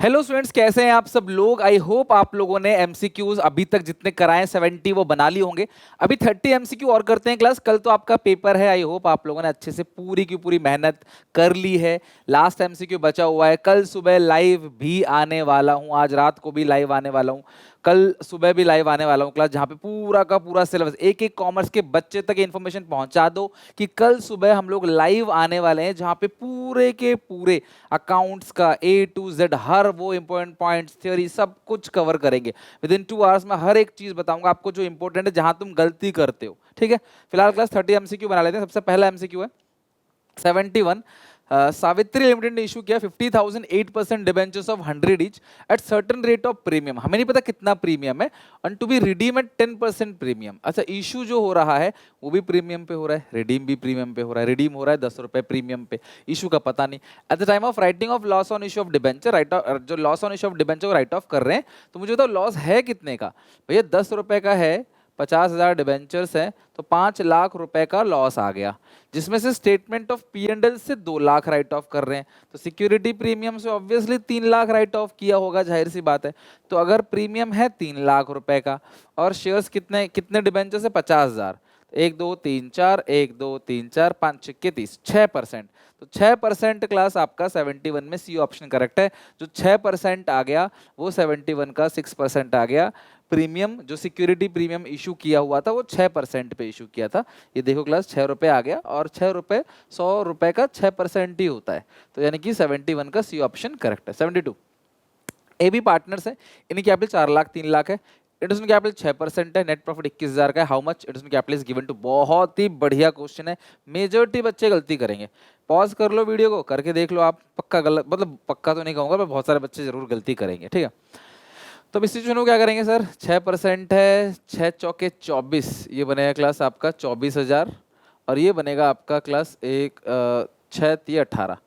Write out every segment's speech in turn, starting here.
Hello students, कैसे हैं आप सब लोग। आई होप आप लोगों ने एमसीक्यूज अभी तक जितने कराए 70 वो बना लिए होंगे। अभी 30 एमसीक्यू और करते हैं क्लास। कल तो आपका पेपर है। आई होप आप लोगों ने अच्छे से पूरी की पूरी मेहनत कर ली है। लास्ट एमसीक्यू बचा हुआ है। कल सुबह लाइव भी आने वाला हूं, आज रात को भी लाइव आने वाला हूं, कल सुबह भी लाइव आने वाला हूं क्लास, जहां पे पूरा का पूरा सिलेबस एक एक कॉमर्स के बच्चे तक इन्फॉर्मेशन पहुंचा दो कि कल सुबह हम लोग लाइव आने वाले हैं, जहां पे पूरे के पूरे अकाउंट्स का A to Z हर वो इंपॉर्टेंट पॉइंट्स, थ्योरी सब कुछ कवर करेंगे। विद इन 2 आवर्स में हर एक चीज बताऊंगा आपको जो इंपॉर्टेंट है, जहां तुम गलती करते हो। ठीक है, फिलहाल क्लास 30 एमसीक्यू बना लेते हैं। सबसे पहला एमसीक्यू है 71। सावित्री लिमिटेड ने इशू किया 50,000 8% debentures of 100 each at certain rate of premium. हमें नहीं पता कितना प्रीमियम है, and to be redeem at 10% premium. अच्छा, इशू जो हो रहा है वो भी प्रीमियम पे हो रहा है, रिडीम भी प्रीमियम पे हो रहा है। रिडीम हो रहा है 10 रुपए प्रीमियम पे, इशू का पता नहीं। At the time of writing off loss on issue of debenture, write off जो loss on issue of debenture को राइट ऑफ कर रहे हैं, तो मुझे बताओ लॉस है कितने का। भैया 10 रुपए का है, 50,000 डिबेंचर्स है, तो 5 लाख रुपए का लॉस आ गया, जिसमें से statement of P and L से 2 लाख राइट ऑफ कर रहे हैं। तो सिक्योरिटी प्रीमियम से ऑब्वियसली 3 लाख राइट ऑफ किया होगा, जाहिर सी बात है। तो अगर प्रीमियम है 3 लाख रुपए का और शेयर्स कितने कितने डिबेंचर्स है 50,000, 1 2 3 4, 1 2 3 4 5 6 30, 6%। तो 6% क्लास आपका 71 में सी ऑप्शन करेक्ट है। जो 6% आ गया वो 71 का 6% आ गया। प्रीमियम जो सिक्योरिटी प्रीमियम इशू किया हुआ था वो 6% पे इशू किया था। ये देखो क्लास 6 रुपए आ गया, और 6 रुपए 100 रुपए का 6% ही होता है। तो यानी कि 71 का सी ऑप्शन करेक्ट है। 72 ए बी पार्टनर्स है, इनकी कैपिटल 4 लाख 3 लाख है, इंटरनेशनल कैपिटल 6% है, नेट प्रॉफिट 21,000 का है। How much international capital is given to. बहुत ही बढ़िया क्वेश्चन है, मेजॉरिटी बच्चे गलती करेंगे। पॉज कर लो वीडियो को, करके देख लो आप, पक्का गलत, मतलब पक्का तो नहीं कहूंगा, पर बहुत सारे बच्चे जरूर गलती करेंगे। ठीक है, तो इस सिचुएशन को क्या करेंगे सर, 6% है, 6 चौके 24, ये बनेगा क्लास आपका 24,000, और ये बनेगा आपका क्लास 18,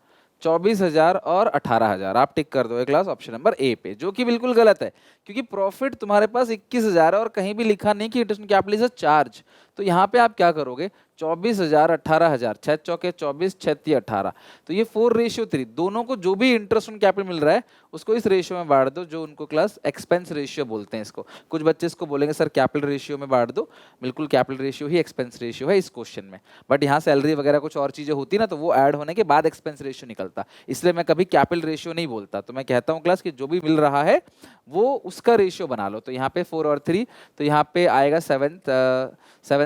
24,000 और 18,000। आप टिक कर दो क्लास ऑप्शन नंबर ए पे, जो कि बिल्कुल गलत है, क्योंकि प्रॉफिट तुम्हारे पास 21,000 है और कहीं भी लिखा नहीं कि interest capital is a charge. तो यहाँ पे आप क्या करोगे, 24,000 18,000, 6 चौके 24, 6 तिया 18, तो ये 4:3। दोनों को जो भी इंटरेस्ट ऑन कैपिटल मिल रहा है उसको इस रेशियो में बांट दो, जो उनको क्लास एक्सपेंस रेशियो बोलते हैं इसको। कुछ बच्चे इसको बोलेंगे सर कैपिटल रेशियो में बांट दो, बिल्कुल कैपिटल रेशियो ही एक्सपेंस रेशियो है इस क्वेश्चन में। बट यहाँ सैलरी वगैरह कुछ और चीजें होती ना, तो वो ऐड होने के बाद एक्सपेंस रेशियो निकलता, इसलिए मैं कभी कैपिटल रेशियो नहीं बोलता। तो मैं कहता हूँ क्लास कि जो भी मिल रहा है वो उसका रेशियो बना लो। तो यहाँ पे 4 और 3, तो यहाँ पे आएगा 7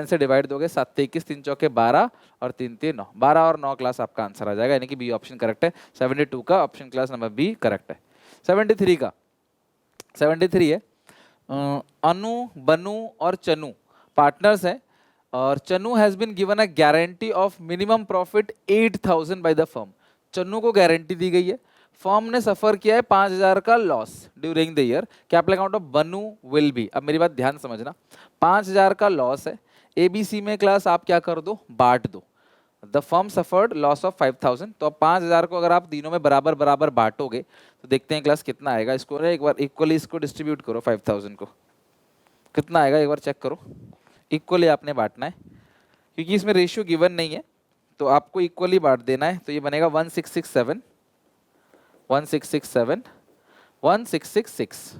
से डिवाइड दोगे, 7 21, 3 चौके 12 और 3 3 9, 12 और 9 क्लास आपका आंसर आ जाएगा, यानी कि बी ऑप्शन करेक्ट है। 72 का option class number B correct है। 73 का 73 है, अनु बनु और चनु पार्टनर्स हैं, और Chanu has been given a guarantee of minimum profit 8,000 by the firm. Channu को गारंटी दी गई है, फर्म ने सफर किया है 5,000 का loss during the year, capital account of Banu will be. अब मेरी बात ध्यान समझना, 5,000 का लॉस है, एबीसी में क्लास आप क्या कर दो, बांट दो। The firm suffered loss of 5,000, तो अब 5,000 को अगर आप तीनों में बराबर बराबर बांटोगे तो देखते हैं क्लास कितना आएगा। इसको एक बार इक्वली इसको डिस्ट्रीब्यूट करो, 5,000 को कितना आएगा एक बार चेक करो। इक्वली आपने बांटना है, क्योंकि इसमें रेशियो गिवन नहीं है, तो आपको इक्वली बांट देना है। तो ये बनेगा 1667, 1667, 1666।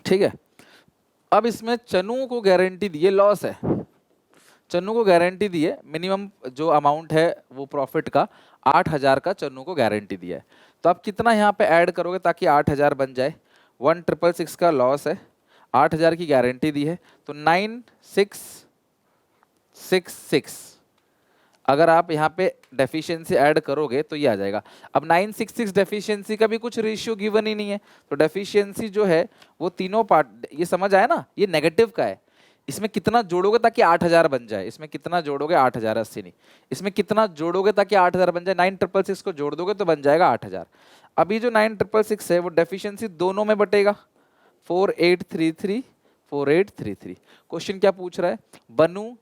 ठीक है, अब इसमें चनू को गारंटी दी है, लॉस है, चन्नू को गारंटी दी है, मिनिमम जो अमाउंट है वो प्रॉफिट का 8,000 का चन्नू को गारंटी दिया है। तो आप कितना यहाँ पे ऐड करोगे ताकि 8,000 बन जाए। 1,666 का लॉस है, 8,000 की गारंटी दी है, तो 9,666। अगर आप यहाँ पे डेफिशिएंसी ऐड करोगे तो ये आ जाएगा। अब 966 डेफिशिएंसी का भी कुछ रेशियो गिवन ही नहीं है, तो डेफिशिएंसी जो है वो तीनों पार्ट, ये समझ आया ना, ये नेगेटिव का है। इसमें कितना जोड़ोगे ताकि 8,000 बन जाए, इसमें कितना जोड़ोगे, 8,080 नहीं, इसमें कितना जोड़ोगे ताकि 8,000 बन जाए, 9,666 को जोड़ दोगे तो बन जाएगा 8,000। अभी जो 9,666 है वो डेफिशिएंसी दोनों में बटेगा, 4,833, 4,833। क्वेश्चन क्या पूछ रहा है, बन्नू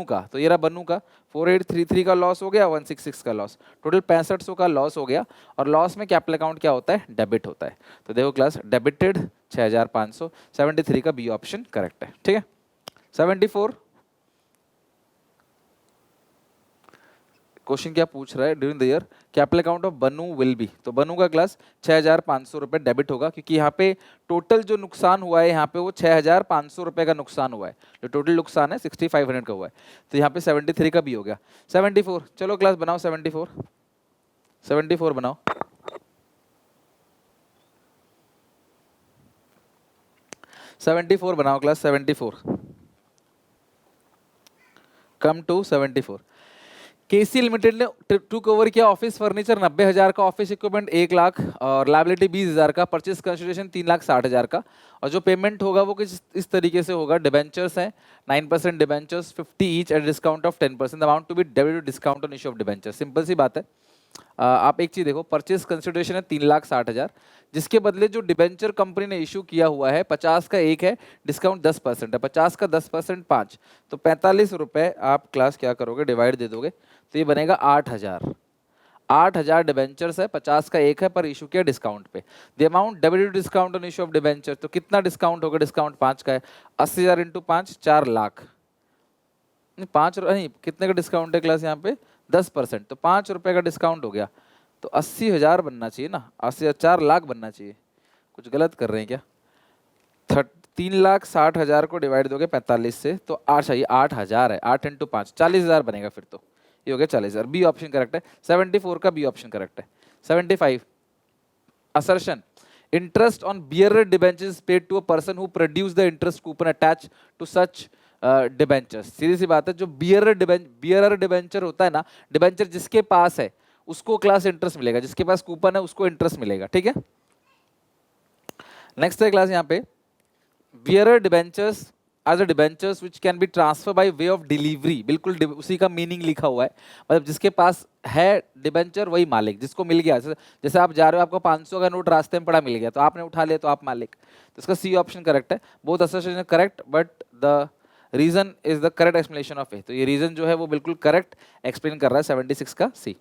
का, तो ये रहा बन्नू का 4,833 का लॉस हो गया, 166 का लॉस, टोटल 6500 का लॉस हो गया। और लॉस में कैपिटल अकाउंट क्या होता है, डेबिट होता है। तो देखो क्लास डेबिटेड 6,500, 73 का बी ऑप्शन करेक्ट है। ठीक है, 74 क्वेश्चन क्या पूछ रहा है, during the year capital account of बनू विल बी, तो बनू का क्लास 6,500 रुपये डेबिट होगा, क्योंकि यहाँ पे टोटल जो नुकसान हुआ है यहाँ पे वो 6,500 रुपये का नुकसान हुआ है, जो टोटल नुकसान है 6,500 का हुआ है, तो यहाँ पे 73 का भी हो गया। 74, चलो क्लास बनाओ 74, 74 बनाओ। 74 बनाओ class 74, come to 74। KC limited ने टू कवर किया ऑफिस फर्नीचर 90,000 का, ऑफिस इक्विपमेंट 1 लाख और लाइबिलिटी 20,000 का, परचेज कंसिडरेशन 3,60,000 का, और जो पेमेंट होगा वो कुछ इस तरीके से होगा। डिबेंचर्स हैं 9% debentures 50 each at discount of 10%, amount to be debit discount on issue of debenture. Simple सी बात है। आप एक चीज देखो, परचेज कंसिडरेशन है 3,60,000, जिसके बदले जो डिबेंचर कंपनी ने इशू किया हुआ है 50 का एक है, डिस्काउंट 10% है, 50 का 10% 5, तो 45 रुपए आप क्लास क्या करोगे, डिवाइड दे दोगे, तो ये बनेगा 8,000। 8,000 डिबेंचर्स है, 50 का एक है, पर इशू किया डिस्काउंट पे। The amount debit discount on issue of debenture, तो कितना डिस्काउंट होगा, डिस्काउंट 5 का है, 80,000 इंटू 5 4 लाख, नहीं 5 नहीं, कितने का डिस्काउंट है क्लास यहाँ पे 10%, तो 5 रुपए का डिस्काउंट हो गया, तो 80,000 बनना चाहिए ना, 80,000 4 लाख बनना चाहिए, कुछ गलत कर रहे हैं क्या। 3,60,000 को डिवाइड दोगे 45 से, तो 8,000 है, 8 इंटू 5 40,000 बनेगा, फिर तो ये हो गया 40,000। बी ऑप्शन करेक्ट है, 74 का बी ऑप्शन करेक्ट है। 75 assertion, interest on bearer debentures paid to a person who produced the interest coupon attached to such debentures. सीधी सी बात है, जो बियरर डिबेंचर होता है ना, डिबेंचर जिसके पास है उसको क्लास इंटरेस्ट मिलेगा, जिसके पास कूपन है उसको इंटरेस्ट मिलेगा, ठीक है। नेक्स्ट है क्लास यहाँ पे, bearer debentures as a debentures which can be transfer by way of delivery, बिल्कुल उसी का मीनिंग लिखा हुआ है, मतलब जिसके पास है डिबेंचर वही मालिक, जिसको मिल गया, जैसे आप जा रहे हो आपको 500 का नोट रास्ते में पड़ा मिल गया, तो आपने उठा लिया तो आप मालिक, तो इसका सी ऑप्शन करेक्ट है। Both assertion correct, but the reason is the correct explanation of A, तो ये रीजन जो है वो बिल्कुल करेक्ट एक्सप्लेन कर रहा है 76 का सी।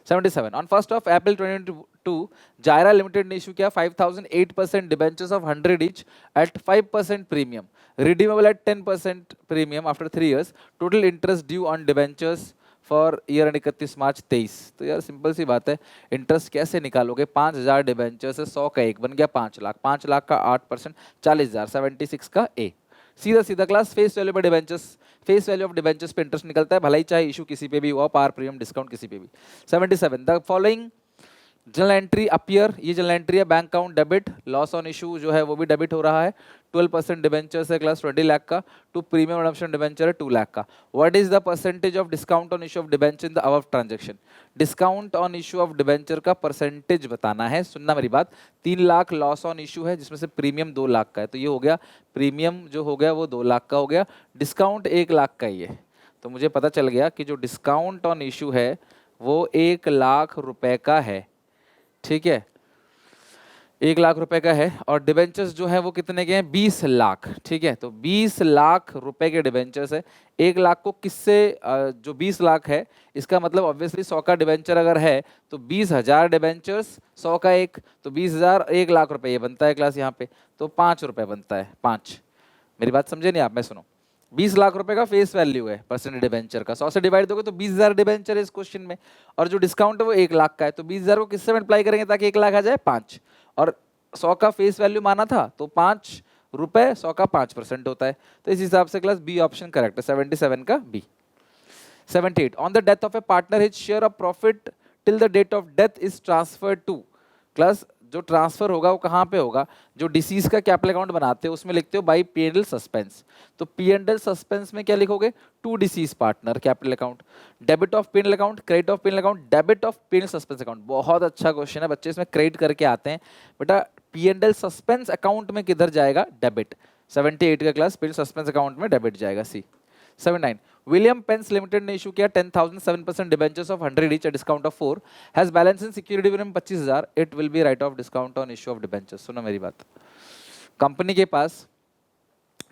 77 on 1st of April 2022 Zaira limited ने इशू किया 5,008% debentures of 100 each eight 5% premium, redeemable eight 10% premium after 3 years, total interest due on debentures for year and 31 March 23। तो यार सिंपल सी बात है, इंटरेस्ट कैसे निकालोगे, 5,000 डिबेंचर्स है, 100 का एक बन गया 5 लाख, 5 लाख का 8% 40,000, 76 का ए। सीधा सीधा क्लास फेस वैल्यू पे debentures, face value of debentures पे इंटरेस्ट निकलता है, भले ही चाहे इशू किसी पे भी हुआ, पार प्रीमियम डिस्काउंट किसी पे भी। 77 the following general entry appear, ये जनरल एंट्री है, bank account debit, loss on issue जो है वो भी डेबिट हो रहा है, 12% डिबेंचर्स है क्लास 20 लाख का, टू प्रीमियम अडॉप्शन डिबेंचर है 2 लाख का। What is the percentage of discount on issue of debenture in the above transaction, discount on issue of debenture का परसेंटेज बताना है, सुनना मेरी बात। 3 लाख लॉस ऑन इशू है, जिसमें से प्रीमियम 2 लाख का है, तो ये हो गया प्रीमियम जो हो गया वो 2 लाख का हो गया, डिस्काउंट 1 लाख का ही है, तो मुझे पता चल गया कि जो डिस्काउंट ऑन इशू है वो 1 लाख रुपए का है, ठीक है, 1 लाख रुपए का है, और डिबेंचर्स जो है वो कितने के हैं, 20 लाख, ठीक है, तो 20 लाख रुपए के डिबेंचर्स है। 1 लाख को किससे, जो 20 लाख है इसका मतलब ऑब्वियसली 100 का डिबेंचर अगर है तो 20,000 डिबेंचर्स, 100 का एक, तो 20,000 1 लाख रुपए ये बनता है क्लास यहाँ पे, तो 5 रुपए बनता है, 5। मेरी बात समझे नहीं आप, मैं सुनो, 20 लाख रुपए का फेस वैल्यू है परसेंट डिबेंचर का, 100 से डिवाइड दोगे तो 20,000 डिबेंचर है इस क्वेश्चन में, और जो डिस्काउंट है वो 1 लाख का है, तो 20,000 को किससे मल्टीप्लाई करेंगे ताकि 1 लाख आ जाए, 5, और 100 का फेस वैल्यू माना था तो 5 रुपए, 100 का 5% होता है, तो इस हिसाब से क्लास बी ऑप्शन करेक्ट है, 77 का B. 78 on the death of a partner his share of profit till the date of death is transferred to, class जो ट्रांसफर होगा वो कहाँ पे होगा, जो डिसीज का कैपिटल अकाउंट बनाते हो उसमें लिखते हो बाई P&L सस्पेंस, तो P&L सस्पेंस में क्या लिखोगे, to deceased partner capital account, debit of P&L account, credit of P&L account, debit of P&L suspense account. बहुत अच्छा क्वेश्चन है बच्चे, इसमें क्रेडिट करके आते हैं बेटा, P&L सस्पेंस अकाउंट में किधर जाएगा, डेबिट, 78 का क्लास P&L सस्पेंस अकाउंट में डेबिट जाएगा, सी। 79 विलियम पेंस लिमिटेड ने इशू किया 10,000 7% debentures of 100 each, discount of 4, has balance in security with 25,000, it will be right of discount on issue of debentures. सुनो मेरी बात, कंपनी के पास,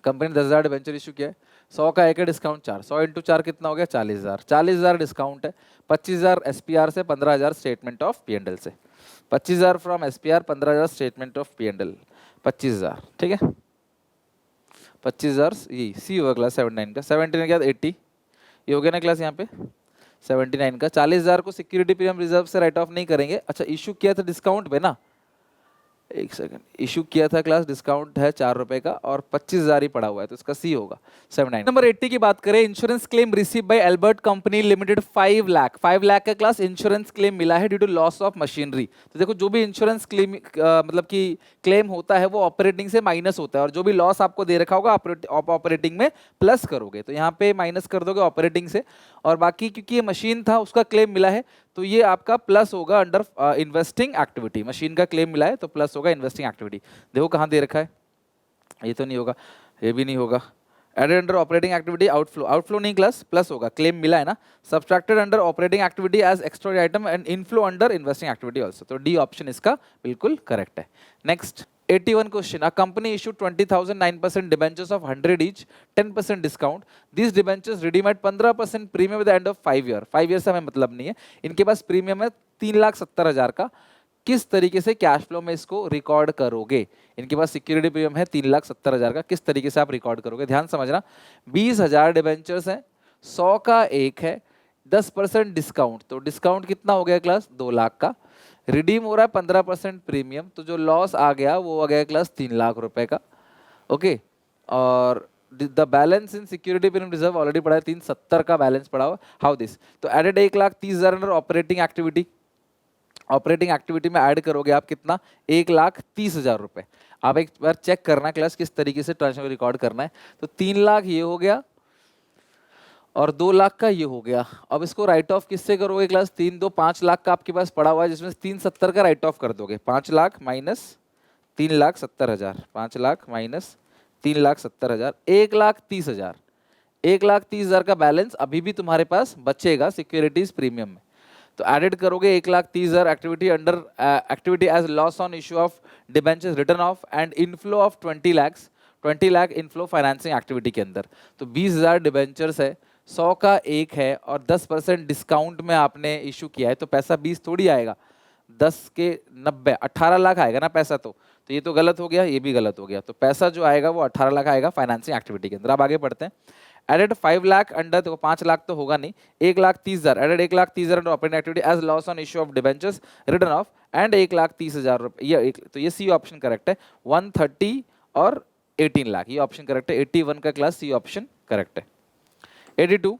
company ने 10,000 debenture issue किया है, 100 का एक है, डिस्काउंट 4, 100 इंटू 4 कितना हो गया, 40,000, 40,000 डिस्काउंट है, 25,000 SPR से, 15,000 स्टेटमेंट ऑफ P&L से, 25,000 from SPR, 15,000 statement of P&L, 25,000, ठीक है, 25,000 ये सी होगा क्लास 79 का, 79 के बाद 80, ये हो गया ना क्लास यहाँ पे 79 का। 40,000 को सिक्योरिटी प्रीमियम रिजर्व से राइट ऑफ नहीं करेंगे। अच्छा, इशू किया था डिस्काउंट पे ना, एक सेकंड, इशू किया था क्लास, डिस्काउंट है 4 रुपए का और 25,000 ही पड़ा हुआ है, तो इसका सी होगा 79। नंबर 80 की बात करें, insurance claim receive by Albert company limited 5 lakh. 5 lakh का क्लास इंश्योरेंस क्लेम मिला है due to loss of machinery. तो देखो, जो भी इंश्योरेंस क्लेम मतलब कि क्लेम होता है वो ऑपरेटिंग से माइनस होता है, और जो भी लॉस आपको दे रखा होगा आप ऑपरेटिंग में प्लस करोगे, तो यहाँ पे माइनस कर दोगे ऑपरेटिंग से, और बाकी क्योंकि ये मशीन था उसका क्लेम मिला है तो ये आपका प्लस होगा अंडर इन्वेस्टिंग एक्टिविटी। मशीन का क्लेम मिला है तो प्लस होगा इन्वेस्टिंग एक्टिविटी। देखो कहाँ दे रखा है, ये तो नहीं होगा, ये भी नहीं होगा। Added under operating activity outflow, outflow नहीं क्लास, प्लस होगा, क्लेम मिला है ना। Subtracted under operating activity as extra item and inflow under investing activity also, तो डी ऑप्शन इसका बिल्कुल करेक्ट है। Next 81 question, a company issued 20,000 9% debentures of 100 each, 10% discount. These debentures redeem at 15% premium at the end of 5 year. 5 year से हमें मतलब नहीं है, इनके पास प्रीमियम है 3,70,000 का। किस तरीके से कैश फ्लो में इसको रिकॉर्ड करोगे? इनके पास सिक्योरिटी प्रीमियम है 3,70,000 का, किस तरीके से आप रिकॉर्ड करोगे? ध्यान समझना, 20,000 डिबेंचर्स हैं, 100 का एक है, 10% डिस्काउंट, तो डिस्काउंट कितना हो गया क्लास? 2 लाख का। रिडीम हो रहा है 15% प्रीमियम, तो जो लॉस आ गया वो आ गया क्लास 3 लाख रुपए का। ओके, और the balance in security premium reserve already पड़ा है, 370 का बैलेंस पड़ा हुआ। How this? तो added 1,30,000 under operating activity. Operating activity में ऐड करोगे आप कितना? 1,30,000 रुपए। आप एक बार चेक करना क्लास किस तरीके से ट्रांजेक्शन रिकॉर्ड करना है। तो 3 लाख ये हो गया और 2 लाख का ये हो गया। अब इसको राइट ऑफ किससे करोगे क्लास? 3 2 5 लाख का आपके पास पड़ा हुआ है, जिसमें 370 का राइट ऑफ कर दोगे। 5 लाख माइनस 3,70,000, 5 लाख माइनस 3,70,000, 1,30,000। 1,30,000 का बैलेंस अभी भी तुम्हारे पास बचेगा सिक्योरिटीज प्रीमियम में, तो एडेड करोगे 1,30,000 activity under activity as loss on issue of debentures return of and inflow of 20 lakh. 20 lakh inflow financing activity के अंदर। तो 20,000 डिबेंचर्स है, 100 का एक है और 10% डिस्काउंट में आपने इशू किया है, तो पैसा 20 थोड़ी आएगा, 10 के 90, 18 लाख आएगा ना पैसा। तो ये तो गलत हो गया, ये भी गलत हो गया, तो पैसा जो आएगा वो 18 लाख आएगा फाइनेंसिंग एक्टिविटी के अंदर। अब आगे बढ़ते हैं। एडेड 5 लाख अंडर, देखो 5 लाख तो होगा नहीं, 1,30,000 added 1,30,000 under operating activity as loss on issue of debentures return of and 1,30,000 रुपये, ये तो ये सी ऑप्शन करेक्ट है। 130 और 18 लाख, ये ऑप्शन करेक्ट है। 81 का क्लास सी ऑप्शन करेक्ट है। 82,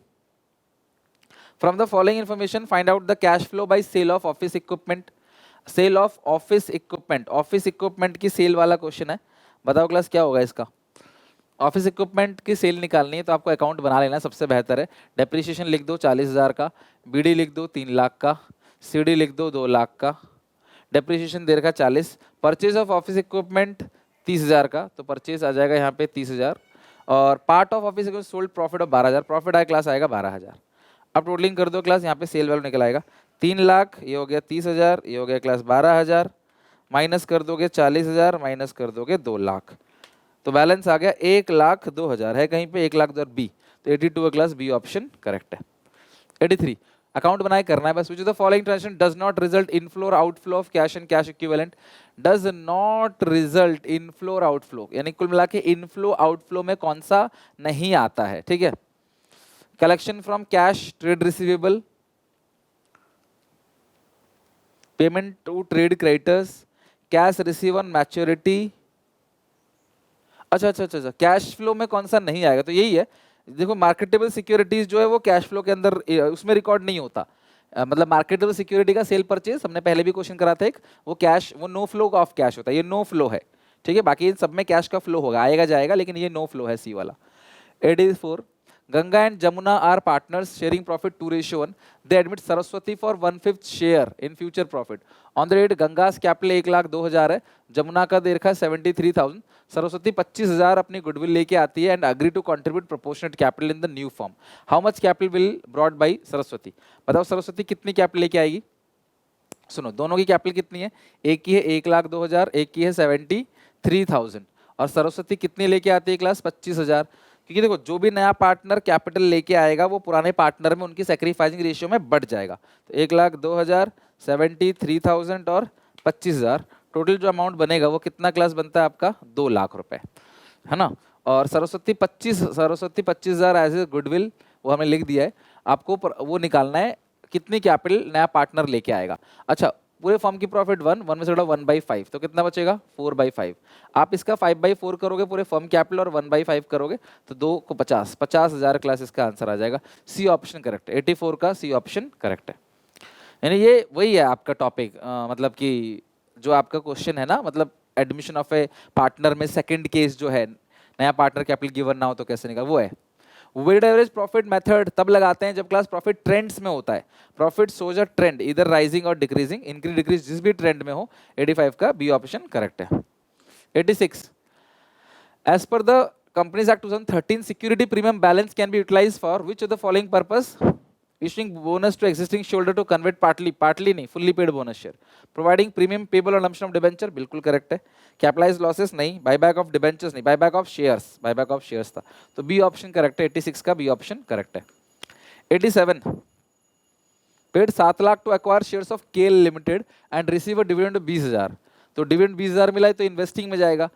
from the following information find out the cash flow by sale of office equipment. Sale of office equipment, office equipment की सेल वाला क्वेश्चन है। बताओ क्लास क्या होगा इसका? ऑफिस इक्विपमेंट की सेल निकालनी है तो आपको अकाउंट बना लेना सबसे बेहतर है। डेप्रिसिएशन लिख दो 40,000 का, बीडी लिख दो 3 लाख का, सीडी लिख दो 2 लाख का, डेप्रिसिएशन दे रखा 40, परचेज ऑफ ऑफिस इक्विपमेंट 30,000 का, तो परचेज आ जाएगा यहाँ पे 30,000, और part of office equipment sold profit of 12,000, profit आया क्लास आएगा 12,000। अब टोटलिंग कर दो क्लास, यहाँ पे सेल वैल्यू निकल आएगा 3 लाख, ये हो गया 30,000, ये हो गया क्लास 12,000, माइनस कर दोगे 40,000, माइनस कर दोगे 2 लाख, तो बैलेंस आ गया 1,02,000 है कहीं पे, 1,02,000 बी, तो 82 क्लास बी ऑप्शन करेक्ट है। 83, अकाउंट बनाए करना है बस। Which of the following transaction does not result inflow or outflow of cash and cash equivalent? Does not result inflow or outflow, यानी कुल मिला के इनफ्लो आउटफ्लो में कौन सा नहीं आता है, ठीक है? Collection from cash, trade receivable, payment to trade creditors, cash receive on maturity. अच्छा, कैश फ्लो में कौन सा नहीं आएगा? तो यही है, देखो मार्केटेबल सिक्योरिटीज जो है वो कैश फ्लो के अंदर उसमें रिकॉर्ड नहीं होता। मतलब मार्केटेबल सिक्योरिटी का सेल परचेज हमने पहले भी क्वेश्चन करा था एक, वो कैश, वो नो फ्लो ऑफ कैश होता है, ये नो फ्लो है, ठीक है? बाकी इन सब में कैश का फ्लो होगा, आएगा जाएगा, लेकिन ये नो फ्लो है सी वाला। 84, Ganga and Jamuna are partners sharing profit 2:1. They admit Saraswati for 1/5 share in future profit. On the date Ganga's capital 1,02,000 है, जमुना का दे रखा है 73,000, सरस्वती 25,000 अपनी गुडविल लेके आती है and agree to contribute proportionate capital in the new form. How much capital will brought by Saraswati? बताओ सरस्वती कितनी कैपिटल लेके आएगी? सुनो, दोनों की कैपिटल कितनी है? एक की है 1,02,000, एक की है 73,000, और सरस्वती कितनी लेके आती है क्लास? 25,000। क्योंकि देखो जो भी नया पार्टनर कैपिटल लेके आएगा वो पुराने पार्टनर में उनकी सैक्रिफाइसिंग रेशियो में बढ़ जाएगा। तो 1,02,000, 73,000 और 25,000, टोटल जो अमाउंट बनेगा वो कितना क्लास बनता है आपका? 2 लाख रुपए, है ना? और सरस्वती 25,000 एज ए गुडविल वो हमें लिख दिया है। आपको वो निकालना है कितनी कैपिटल नया पार्टनर लेके आएगा। अच्छा, पूरे फर्म की प्रॉफिट 1 में से घटा 1/5, तो कितना बचेगा 4/5। आप इसका 5/4 करोगे पूरे फर्म कैपिटल और 1/5 करोगे तो 2 को 50,000 क्लास इसका आंसर आ जाएगा। सी ऑप्शन करेक्ट है, 84 का सी ऑप्शन करेक्ट है। यानी ये वही है आपका टॉपिक, मतलब कि जो आपका क्वेश्चन है ना, मतलब एडमिशन ऑफ ए पार्टनर में सेकंड केस जो है, नया पार्टनर कैपिटल गिवन ना हो तो कैसे निकाल, वो है। वेटेड एवरेज प्रॉफिट मेथड तब लगाते हैं जब क्लास प्रॉफिट ट्रेंड्स में होता है। प्रॉफिट सोज अ ट्रेंड इधर राइजिंग और डिक्रीजिंग, इंक्रीज डिक्रीज जिस भी ट्रेंड में हो। 85 का बी ऑप्शन करेक्ट है। 86, as per the companies act 2013 security premium balance can be utilized for which of the following purpose? Issuing bonus to existing shareholder to convert partly नहीं, fully paid bonus share. Providing premium payable on assumption of debenture, बिल्कुल correct है। Capitalized losses नहीं, buyback of debentures नहीं, buyback of shares था, तो B option correct है। 86 का B option correct है। 87, paid 7 lakh to acquire shares of KL Limited and receive a dividend of 20,000, तो डिविडेंड 20,000 मिला है तो इन्वेस्टिंग में जाएगा,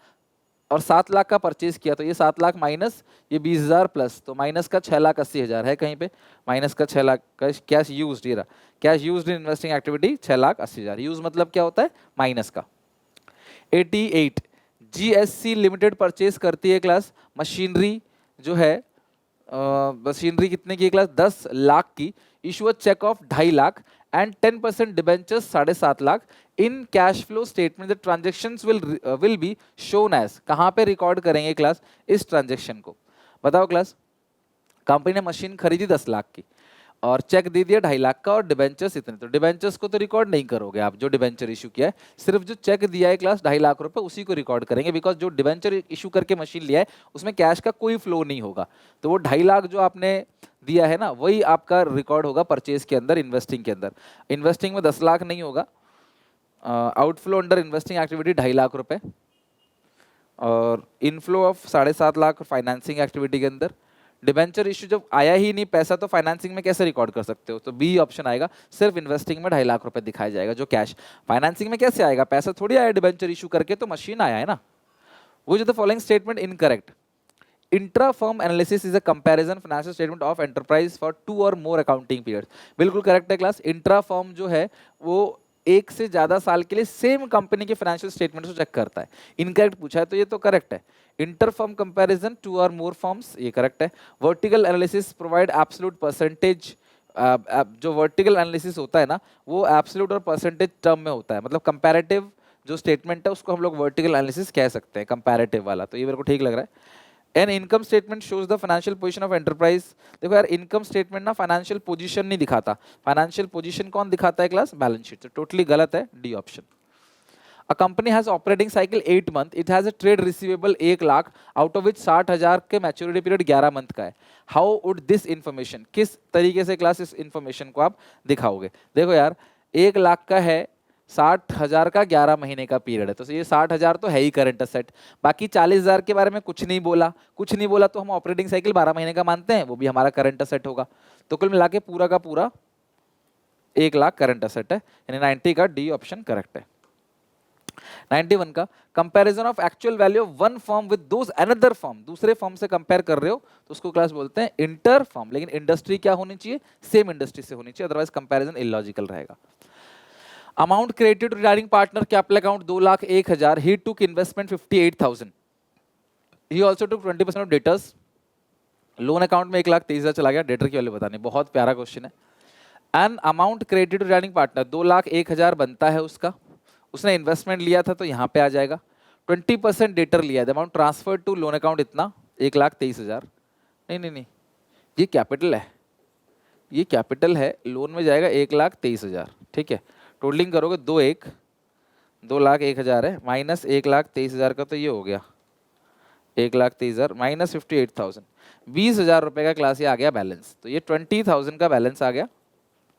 और 7 लाख का परचेज किया तो ये 7 लाख माइनस ये 20,000 प्लस, तो माइनस का 6,80,000 है कहीं पे, माइनस का 6 लाख का कैश यूज, ये रहा cash use in investing activity 6,80,000, use मतलब क्या होता है माइनस का। 88, GSC लिमिटेड परचेज करती है क्लास मशीनरी जो है, मशीनरी कितने की क्लास 10 लाख की, issue a cheque of 2.5 lakh and 10% debentures 7.5 lakh. In cash flow statement the transactions will be shown as, कहाँ पे रिकॉर्ड करेंगे क्लास इस ट्रांजेक्शन को, बताओ क्लास। कंपनी ने मशीन खरीदी 10 लाख की और चेक दे दिया 2.5 लाख का और डिबेंचर्स इतने, तो डिबेंचर्स को तो रिकॉर्ड नहीं करोगे आप, जो डिबेंचर इशू किया है, सिर्फ जो चेक दिया है क्लास 2.5 लाख रुपए उसी को रिकॉर्ड करेंगे, बिकॉज जो डिबेंचर इशू करके मशीन लिया है उसमें कैश का कोई फ्लो नहीं होगा, तो वो 2.5 लाख जो आपने दिया है ना वही आपका रिकॉर्ड होगा परचेज के अंदर, इन्वेस्टिंग के अंदर। इन्वेस्टिंग में 10 लाख नहीं होगा, outflow under investing activity 2.5 lakh रुपए, और inflow of 7.5 lakh financing activity के अंदर। डिबेंचर इशू जब आया ही नहीं पैसा तो फाइनेंसिंग में कैसे रिकॉर्ड कर सकते हो, तो बी ऑप्शन आएगा, सिर्फ इन्वेस्टिंग में 2.5 लाख रुपए दिखाया जाएगा जो कैश, फाइनेंसिंग में कैसे आएगा, पैसा थोड़ी आया डिबेंचर इशू करके, तो मशीन आया है ना। Which of the following statement incorrect? Intra firm analysis is a comparison financial statement of enterprise for 2 और मोर अकाउंटिंग पीरियड्स, बिल्कुल करेक्ट है क्लास। इंट्रा फर्म जो है वो एक से ज्यादा साल के लिए सेम कंपनी के फाइनेंशियल स्टेटमेंट्स को चेक करता है। इनकरेक्ट पूछा है तो ये तो करेक्ट है। इंटर फर्म कंपैरिजन 2 और मोर फर्म्स, ये करेक्ट है। Vertical analysis provide absolute percentage, जो वर्टिकल एनालिसिस होता है ना वो एब्सोल्यूट और परसेंटेज टर्म में होता है, मतलब कंपैरेटिव जो स्टेटमेंट है उसको हम लोग वर्टिकल एनालिसिस कह सकते हैं, कंपैरेटिव वाला, तो ये मेरे को ठीक लग रहा है। An income statement shows the financial position of enterprise, देखो यार इनकम स्टेटमेंट ना फाइनेंशियल पोजीशन नहीं दिखाता, फाइनेंशियल पोजीशन कौन दिखाता है क्लास, बैलेंस शीट, तो टोटली गलत है, D option. A company has operating cycle 8 month. It has a trade receivable 1 lakh, out of which 60,000 के maturity period 11 मंथ का है। How would this information, किस तरीके से क्लास इस information को आप दिखाओगे? देखो यार 1 लाख का है, 60,000 का 11 महीने का पीरियड है, तो ये 60,000 तो है ही करंट असेट, बाकी 40,000 के बारे में कुछ नहीं बोला तो हम ऑपरेटिंग साइकिल 12 महीने का मानते हैं, वो भी हमारा करंट असेट होगा, तो कुल मिला के पूरा का पूरा 1 लाख करंट असेट है, यानी 90 का डी ऑप्शन करेक्ट है। 91 का comparison of actual value of one firm with those another firm, दूसरे फर्म से कंपेयर कर रहे हो तो उसको क्लास बोलते हैं इंटर फर्म, लेकिन इंडस्ट्री क्या होनी चाहिए, सेम इंडस्ट्री से होनी चाहिए, अदरवाइज कंपैरिजन इलॉजिकल रहेगा। Amount credited to regarding partner capital account 2,01,000, he took investment 58,000, he also took 20% of debtors, loan account में 1,23,000 चला गया, डेटर की वैल्यू बतानी, बहुत प्यारा क्वेश्चन है। An amount credited to regarding partner 2,01,000 बनता है उसका, उसने इन्वेस्टमेंट लिया था तो यहाँ पे आ जाएगा, 20% डेटर लिया है, amount transfer to loan account इतना 1,23,000, नहीं ये कैपिटल है, ये कैपिटल है, लोन में जाएगा 1,23,000, ठीक है, टोटलिंग करोगे 2,01,000 है, माइनस 1,23,000 का तो ये हो गया 1,23,000 माइनस 58,000, 20,000 रुपए का क्लास ये आ गया बैलेंस, तो ये 20,000 का बैलेंस आ गया,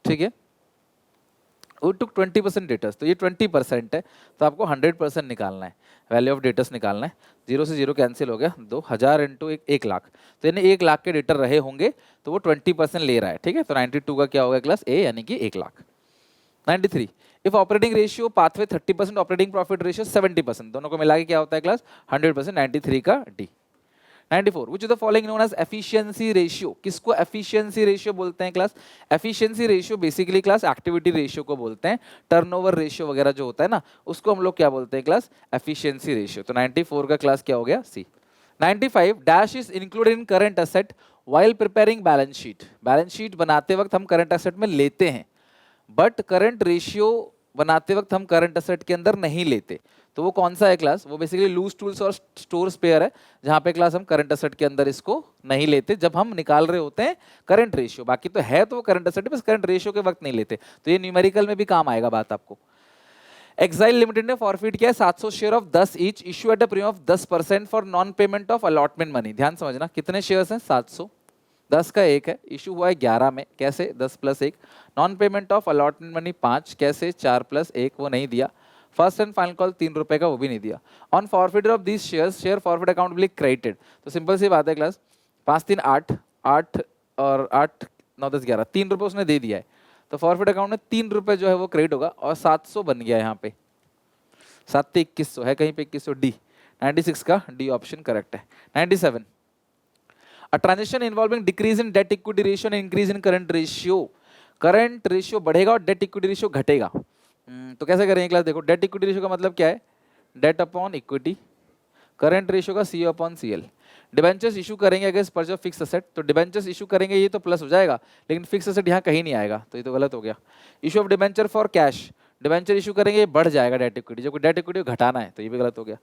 ठीक है। वो टुक 20% डेटर्स, तो ये 20% है, तो आपको 100% निकालना है, वैल्यू ऑफ डेटर्स निकालना है, 0 से 0 कैंसिल हो गया, 2,000 इंटू 1 लाख, तो यानी 1 लाख के डेटर रहे होंगे तो वो 20% ले रहा है, ठीक है, तो 92 का क्या होगा क्लास ए, यानी कि 1 lakh. 93, if operating ratio pathway 30%, operating profit ratio 70%, दोनों को मिला के क्या होता है क्लास 100%, 93 का डी। 94 which is the following known as efficiency ratio. किसको एफिशिएंसी रेशियो बोलते हैं class? Efficiency ratio basically class activity ratio को बोलते हैं। टर्नओवर रेशियो वगैरह जो होता है ना, उसको हम लोग क्या बोलते हैं क्लास? Efficiency ratio. तो 94 का क्लास क्या हो गया? सी। 95 dash is included in current asset while preparing balance sheet. Balance sheet बनाते वक्त हम करंट एसेट में लेते हैं, बट करंट रेशियो बनाते वक्त हम करंट एसेट के अंदर नहीं लेते। तो वो कौन सा है क्लास? वो बेसिकली लूज टूल्स और स्टोर स्पेयर है, जहां पे क्लास हम करंट एसेट के अंदर इसको नहीं लेते जब हम निकाल रहे होते हैं करंट रेशियो। बाकी तो है तो वो करंट एसेट, बस करंट रेशियो के वक्त नहीं लेते। तो ये न्यूमेरिकल में भी काम आएगा बात आपको। एक्साइल लिमिटेड ने फॉरफिट किया 700 share of 10 each, issue at a premium of 10% for non payment of allotment money. ध्यान समझना, कितने शेयर्स हैं? 700, 10 का 1 है, इशू हुआ है 11 में। कैसे? 10 + 1। Non payment of allotment money 5, कैसे? 4 + 1, वो नहीं दिया। फर्स्ट एंड फाइनल कॉल 3 रुपए का, वो भी नहीं दिया। On forfeiture of this shares, share forfeit account will be credited. तो सिंपल सी बात है क्लास, 5 3 8, 8 और 8 9 10 11, 3 रुपए उसने दे दिया है, तो फॉरफिट अकाउंट में 3 रुपए जो है वो क्रेडिट होगा, और 700 बन गया यहाँ पे। 7 × 2100 है कहीं पे, 2100 डी। 96 का डी ऑप्शन करेक्ट है। 97 a transaction involving decrease in debt equity ratio and increase in current ratio. Current ratio बढ़ेगा और डेट इक्विटी रेशियो घटेगा। तो कैसे करेंगे क्लास? देखो, डेट इक्विटी रेशियो का मतलब क्या है? Debt upon equity. Current ratio का CO/CL। डिबेंचर्स इशू करेंगे against purchase of fix asset, तो डिबेंचर्स इशू करेंगे ये तो प्लस हो जाएगा, लेकिन फिक्स असेट यहाँ कहीं नहीं आएगा, तो ये तो गलत हो गया। Issue of debenture for cash, debenture issue करेंगे ये बढ़ जाएगा डेट इक्विटी, जबकि डेट इक्विटी घटाना है, तो ये भी गलत हो गया।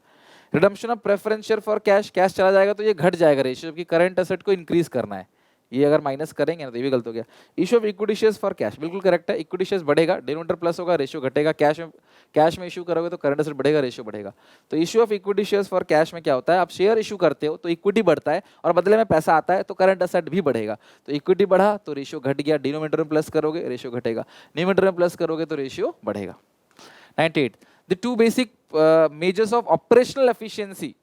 Redemption of preference share for cash, cash चला जाएगा तो ये घट जाएगा रेशियो, जबकि करंट असेट को इंक्रीज करना है, ये अगर माइनस करेंगे ना तो ये भी गलत हो गया। Issue of equity shares for cash, बिल्कुल करेक्ट है। इक्विटी शेयर्स बढ़ेगा, डिनोमिनेटर प्लस होगा, रेशियो घटेगा। कैश में इशू करोगे तो करंट असेट बढ़ेगा, रेशियो बढ़ेगा। तो issue of equity shares for cash में क्या होता है? आप शेयर इशू करते हो तो इक्विटी बढ़ता है, और बदले में पैसा आता है, तो करंट असेट भी बढ़ेगा। तो इक्विटी बढ़ा तो रेशियो घट गया, डिनोमिनेटर में प्लस करोगे रेशियो घटेगा, न्यूमरेटर में प्लस करोगे तो रेशियो बढ़ेगा। 98 the two basic measures of operational efficiency.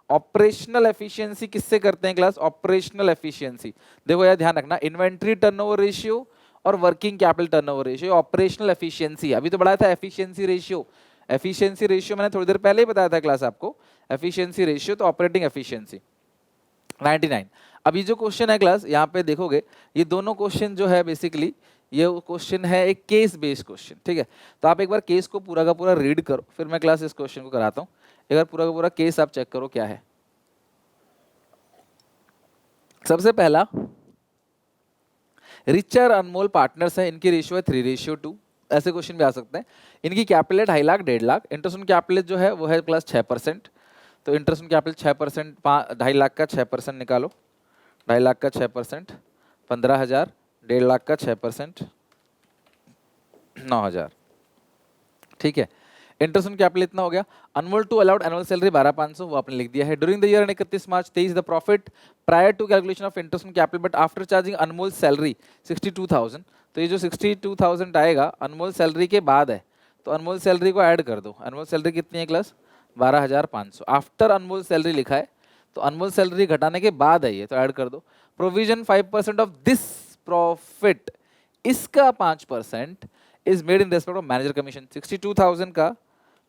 Operational efficiency किससे करते हैं क्लास? Operational efficiency. देखो यार ध्यान रखना, इन्वेंट्री टर्नओवर रेशियो और working capital turnover ratio, operational efficiency. अभी तो बढ़ाया था एफिशिएंसी रेशियो। एफिशिएंसी रेशियो मैंने थोड़ी देर पहले ही बताया था क्लास आपको, एफिशिएंसी रेशियो तो ऑपरेटिंग एफिशिएंसी। 99 अभी जो क्वेश्चन है क्लास, यहाँ पे देखोगे ये दोनों क्वेश्चन जो है बेसिकली ये क्वेश्चन है एक केस बेस्ड क्वेश्चन, ठीक है। तो आप एक बार केस को पूरा का पूरा रीड करो, फिर मैं क्लास इस क्वेश्चन को कराता हूँ। एक बार पूरा का पूरा केस आप चेक करो क्या है। सबसे पहला, रिचर अनमोल पार्टनर्स है, इनकी रेशियो है 3:2। ऐसे क्वेश्चन भी आ सकते हैं। इनकी capital 2.5 lakh 1.5 lakh, interest on capital जो है वो है क्लास 6%। तो इंटरेस्ट ऑन कैपिटल 6%, 2.5 लाख का 6% निकालो, 2.5 लाख का 6%, 15,000, 1.5 लाख का 6%, 9,000, ठीक है। इंटरेस्ट ऑन कैपिटल इतना हो गया। Anmol to allowed annual salary 12,500, वो आपने लिख दिया है। During the year 31 March 23 the profit prior to calculation of interest on capital but after charging Anmol salary 62,000। तो ये जो 62,000 आएगा अनमोल सैलरी के बाद है, तो अनमोल सैलरी को ऐड कर दो। अनमोल सैलरी कितनी है क्लास? 12,500। आफ्टर अनमोल सैलरी लिखा है, तो अनमोल सैलरी घटाने के बाद है ये, तो ऐड कर दो। प्रोविजन 5% ऑफ दिस प्रॉफिट, इसका 5% is made in respect of manager commission. 62,000 का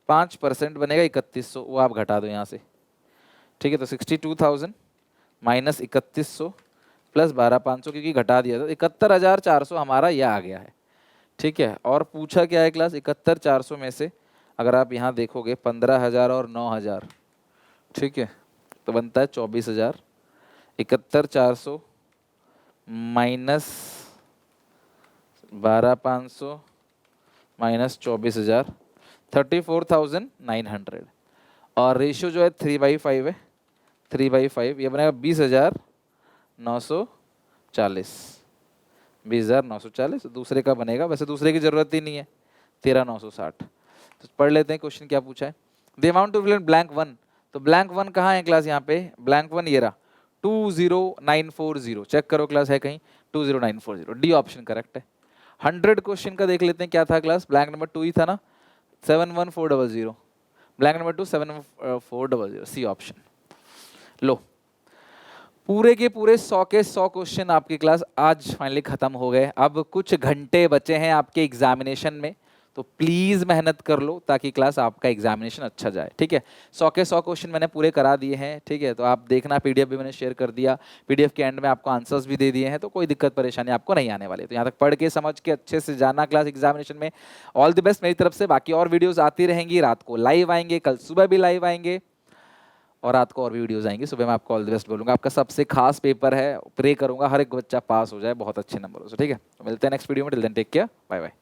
5% बनेगा 3,100, वो आप घटा दो यहाँ से, ठीक है। तो 62,000 माइनस 3,100 प्लस 12,500, क्योंकि घटा दिया था, 71,400 हमारा यह आ गया है, ठीक है। और पूछा क्या है क्लास? 71,400 में से अगर आप यहाँ देखोगे 15,000 और 9,000, ठीक है, तो बनता है 24,000। 71,400 माइनस 12,500 माइनस 24,000, 34,900। और रेशियो जो है 3/5 है, 3/5, ये बनेगा 20,940। 20,940 दूसरे का बनेगा, वैसे दूसरे की जरूरत ही नहीं है, 13,960। तो पढ़ लेते हैं क्वेश्चन क्या पूछा है। द अमाउंट टू ब्लैंक 1, तो ब्लैंक 1 कहाँ है क्लास? यहाँ पे ब्लैंक 1 ये रहा, 20,940। चेक करो क्लास है कहीं 20,940, डी ऑप्शन करेक्ट है। 100 क्वेश्चन का देख लेते हैं क्या था क्लास? ब्लैंक नंबर 2 ही था ना, 71,400। Blank number 2 71,400, C option. लो, पूरे के पूरे 100 के 100 क्वेश्चन आपकी क्लास आज फाइनली खत्म हो गए। अब कुछ घंटे बचे हैं आपके एग्जामिनेशन में, तो प्लीज़ मेहनत कर लो ताकि क्लास आपका एग्जामिनेशन अच्छा जाए, ठीक है। 100 के 100 क्वेश्चन मैंने पूरे करा दिए हैं, ठीक है। तो आप देखना, पीडीएफ भी मैंने शेयर कर दिया, पीडीएफ के एंड में आपको आंसर्स भी दे दिए हैं, तो कोई दिक्कत परेशानी आपको नहीं आने वाली। तो यहाँ तक पढ़ के समझ के अच्छे से जाना क्लास एग्जामिनेशन में। ऑल द बेस्ट मेरी तरफ से। बाकी और वीडियोस आती रहेंगी, रात को लाइव आएंगे, कल सुबह भी लाइव आएंगे और रात को और भी वीडियोस आएंगी। सुबह मैं आपको ऑल द बेस्ट बोलूंगा। आपका सबसे खास पेपर है, प्रे करूंगा हर एक बच्चा पास हो जाए बहुत अच्छे नंबरों से, ठीक है। तो मिलते हैं नेक्स्ट वीडियो में, till then take care, bye bye.